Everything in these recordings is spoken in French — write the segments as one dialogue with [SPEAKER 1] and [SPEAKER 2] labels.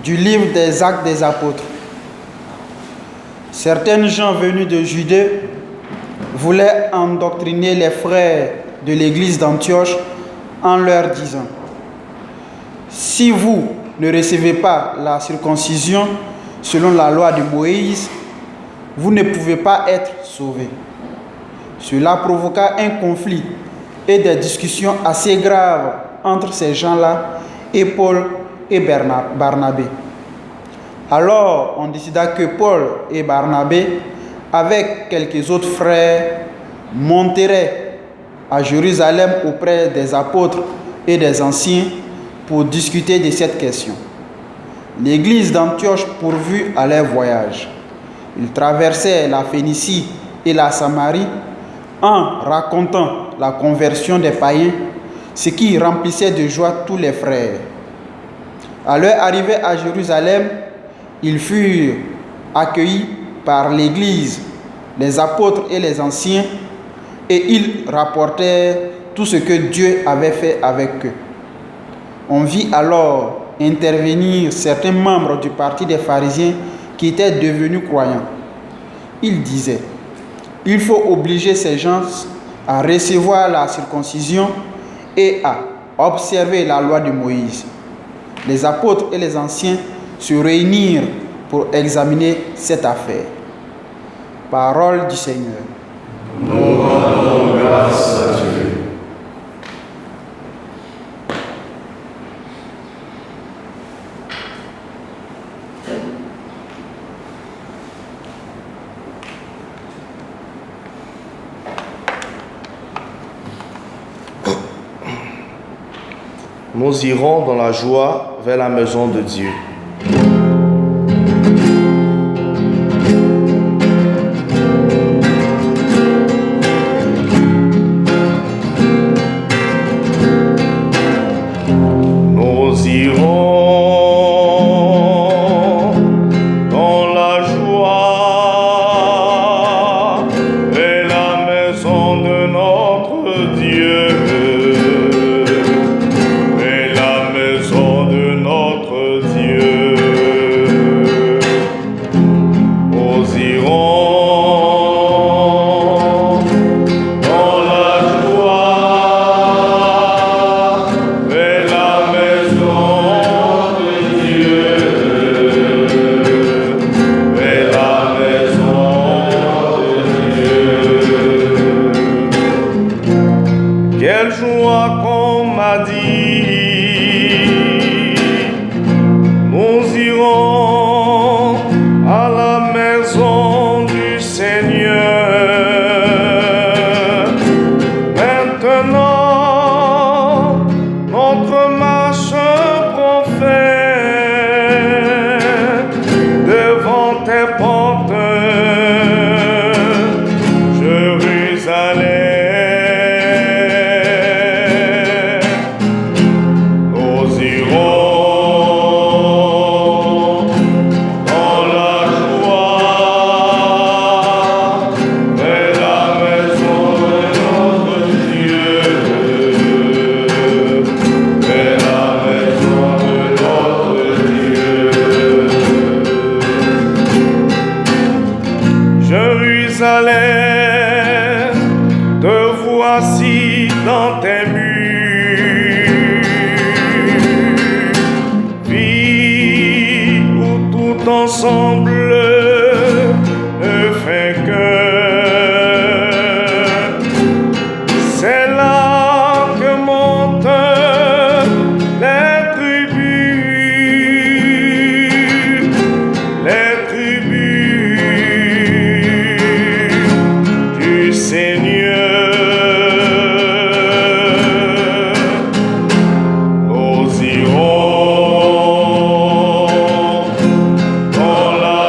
[SPEAKER 1] Du livre des Actes des Apôtres. Certaines gens venus de Judée voulaient endoctriner les frères de l'église d'Antioche en leur disant: si vous ne recevez pas la circoncision selon la loi de Moïse, vous ne pouvez pas être sauvés. Cela provoqua un conflit et des discussions assez graves entre ces gens-là et Paul et Barnabé. Alors on décida que Paul et Barnabé, avec quelques autres frères, monteraient à Jérusalem auprès des apôtres et des anciens pour discuter de cette question. L'église d'Antioche pourvut à leur voyage. Ils traversaient la Phénicie et la Samarie en racontant la conversion des païens, ce qui remplissait de joie tous les frères. À leur arrivée à Jérusalem, ils furent accueillis par l'Église, les apôtres et les anciens, et ils rapportèrent tout ce que Dieu avait fait avec eux. On vit alors intervenir certains membres du parti des pharisiens qui étaient devenus croyants. Ils disaient: il faut obliger ces gens à recevoir la circoncision et à observer la loi de Moïse. Les apôtres et les anciens se réunirent pour examiner cette affaire. Parole du Seigneur.
[SPEAKER 2] Nous rendons grâce à Dieu. Nous irons dans la joie vers la maison de Dieu. Nous irons dans la joie vers la maison de notre Dieu. Quelle joie qu'on m'a dit, nous irons à la maison du Seigneur. Maintenant, notre marche prophète devant tes portes, Jérusalem. Jérusalem, te voici dans tes murs, vie où tout ensemble ne fait que. C'est là que montent les tribus. Seigneur, nous irons dans la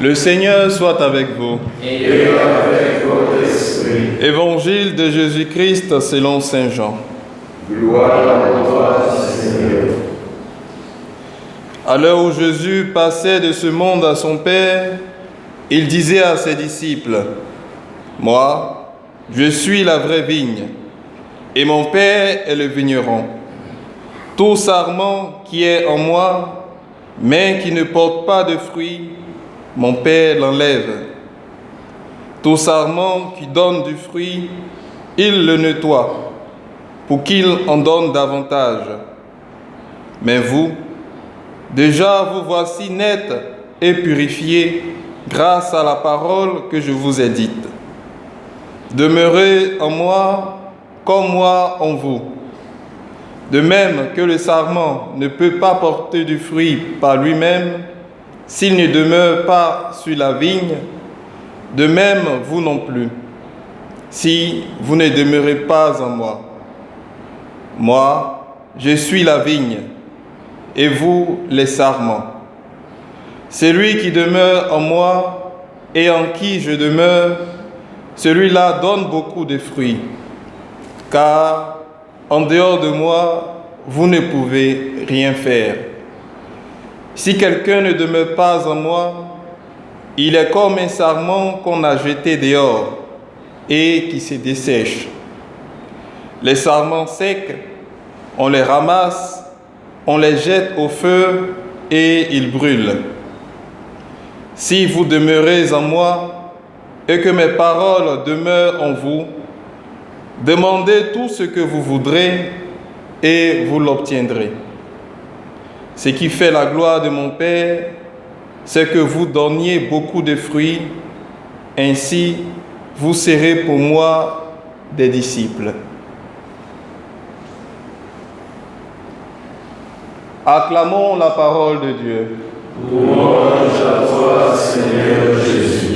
[SPEAKER 2] Le Seigneur soit avec vous.
[SPEAKER 3] Et avec votre esprit.
[SPEAKER 2] Évangile de Jésus-Christ selon Saint Jean.
[SPEAKER 3] Gloire à toi, Seigneur.
[SPEAKER 2] À l'heure où Jésus passait de ce monde à son Père, il disait à ses disciples, « Moi, je suis la vraie vigne, et mon Père est le vigneron. Tout sarment qui est en moi, mais qui ne porte pas de fruits, mon Père l'enlève. Tout sarment qui donne du fruit, il le nettoie, pour qu'il en donne davantage. Mais vous, déjà vous voici nets et purifiés grâce à la parole que je vous ai dite. Demeurez en moi comme moi en vous. De même que le sarment ne peut pas porter du fruit par lui-même s'il ne demeure pas sur la vigne, de même vous non plus, si vous ne demeurez pas en moi. Moi, je suis la vigne, et vous les sarments. Celui qui demeure en moi et en qui je demeure, celui-là donne beaucoup de fruits, car en dehors de moi, vous ne pouvez rien faire. Si quelqu'un ne demeure pas en moi, il est comme un sarment qu'on a jeté dehors et qui se dessèche. Les sarments secs, on les ramasse, on les jette au feu et ils brûlent. Si vous demeurez en moi et que mes paroles demeurent en vous, demandez tout ce que vous voudrez et vous l'obtiendrez. Ce qui fait la gloire de mon Père, c'est que vous donniez beaucoup de fruits, ainsi vous serez pour moi des disciples. Acclamons la parole de Dieu.
[SPEAKER 3] Louange à toi, Seigneur Jésus.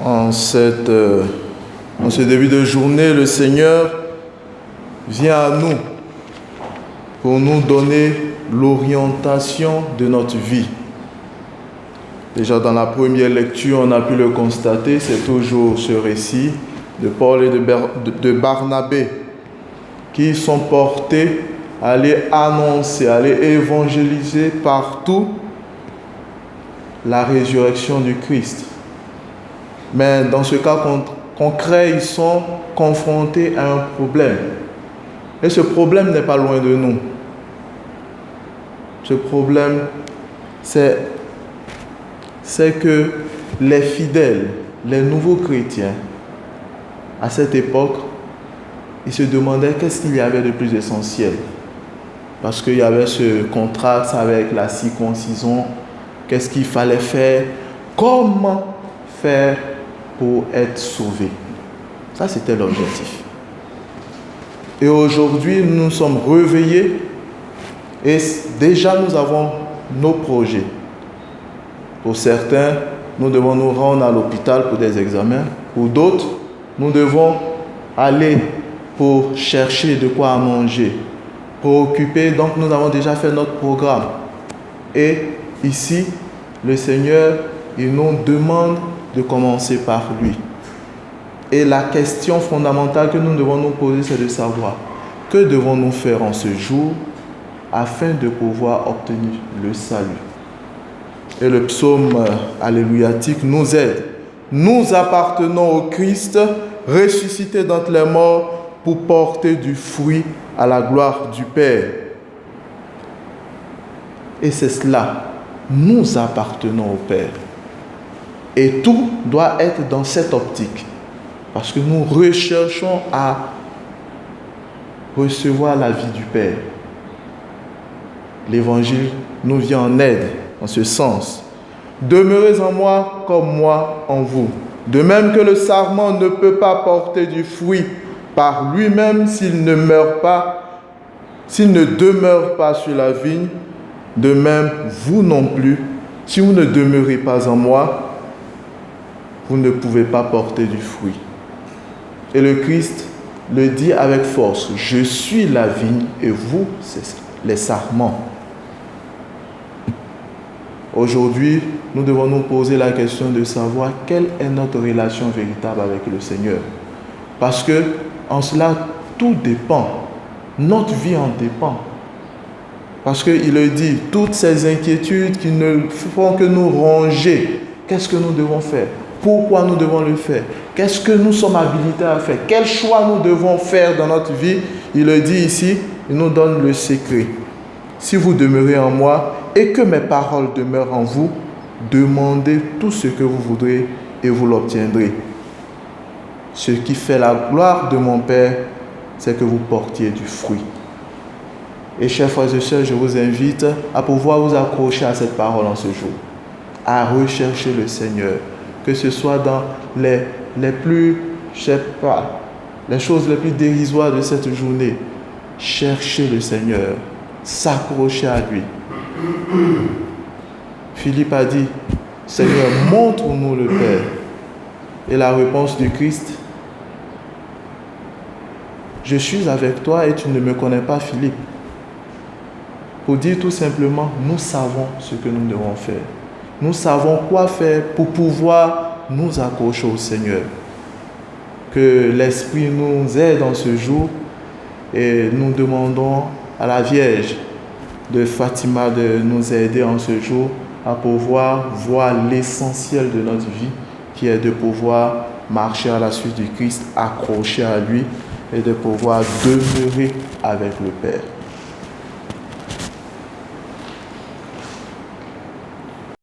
[SPEAKER 4] En ce début de journée, le Seigneur vient à nous pour nous donner l'orientation de notre vie. Déjà dans la première lecture, on a pu le constater, c'est toujours ce récit de Paul et de Barnabé qui sont portés à aller annoncer, à aller évangéliser partout la résurrection du Christ. Mais dans ce cas concret, ils sont confrontés à un problème. Et ce problème n'est pas loin de nous. Ce problème, c'est que les fidèles, les nouveaux chrétiens, à cette époque, ils se demandaient qu'est-ce qu'il y avait de plus essentiel. Parce qu'il y avait ce contraste avec la circoncision, qu'est-ce qu'il fallait faire, comment faire pour être sauvé. Ça, c'était l'objectif. Et aujourd'hui, nous nous sommes réveillés et déjà nous avons nos projets. Pour certains, nous devons nous rendre à l'hôpital pour des examens. Pour d'autres, nous devons aller pour chercher de quoi manger, pour occuper. Donc, nous avons déjà fait notre programme. Et ici, le Seigneur, il nous demande de commencer par lui. Et la question fondamentale que nous devons nous poser, c'est de savoir que devons-nous faire en ce jour afin de pouvoir obtenir le salut. Et le psaume alléluiatique nous aide. Nous appartenons au Christ, ressuscité d'entre les morts pour porter du fruit à la gloire du Père. Et c'est cela. Nous appartenons au Père. Et tout doit être dans cette optique. Parce que nous recherchons à recevoir la vie du Père. L'Évangile nous vient en aide en ce sens. Demeurez en moi comme moi en vous. De même que le sarment ne peut pas porter du fruit par lui-même s'il ne demeure pas sur la vigne, De même, vous non plus, si vous ne demeurez pas en moi, vous ne pouvez pas porter du fruit. Et le Christ le dit avec force, je suis la vigne et vous, c'est les sarments. Aujourd'hui, nous devons nous poser la question de savoir quelle est notre relation véritable avec le Seigneur. Parce que en cela, tout dépend. Notre vie en dépend. Parce qu'il le dit, toutes ces inquiétudes qui ne font que nous ronger, qu'est-ce que nous devons faire? Pourquoi nous devons le faire? Qu'est-ce que nous sommes habilités à faire? Quel choix nous devons faire dans notre vie? Il le dit ici, il nous donne le secret. Si vous demeurez en moi et que mes paroles demeurent en vous, demandez tout ce que vous voudrez et vous l'obtiendrez. Ce qui fait la gloire de mon Père, c'est que vous portiez du fruit. Et chers frères et sœurs, je vous invite à pouvoir vous accrocher à cette parole en ce jour, à rechercher le Seigneur, que ce soit dans les plus, les choses les plus dérisoires de cette journée. Cherchez le Seigneur, s'accrocher à lui. Philippe a dit, Seigneur, montre-nous le Père. Et la réponse du Christ, je suis avec toi et tu ne me connais pas, Philippe. Pour dire tout simplement, nous savons ce que nous devons faire. Nous savons quoi faire pour pouvoir nous accrocher au Seigneur. Que l'Esprit nous aide en ce jour et nous demandons à la Vierge de Fatima de nous aider en ce jour à pouvoir voir l'essentiel de notre vie qui est de pouvoir marcher à la suite du Christ, accrocher à lui et de pouvoir demeurer avec le Père.